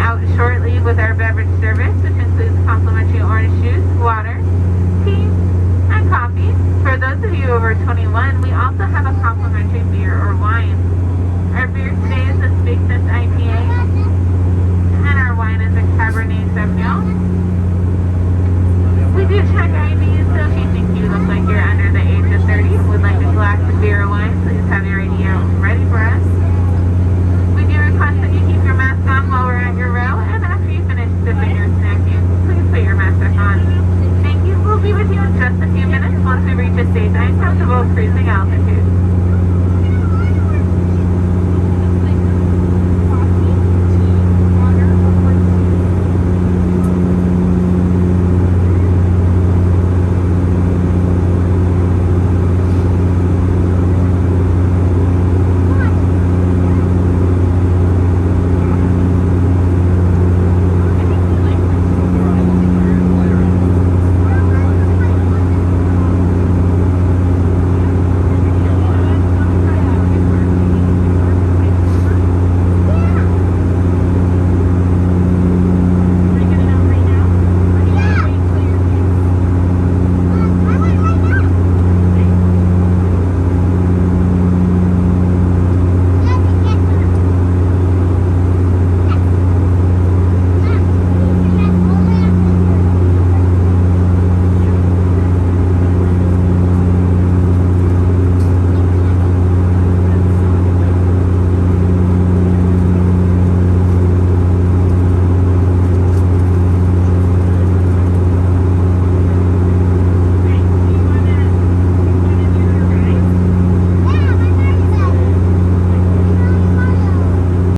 out shortly with our beverage service, which includes complimentary orange juice, water, tea, and coffee. For those of you over 21, we also have a complimentary beer or wine. Our beer today is a Speakness IPA, and our wine is a Cabernet Sauvignon. We do check IDs, so if you think you look like you're under the age of 30 and would like a glass of beer or wine, please have your ID out ready for us. We do request that you keep your mask on while we're at your row, and after you finish sipping or snacking, please put your mask back on. Thank you. We'll be with you in just a few minutes once we reach a stage 9 comfortable cruising altitude.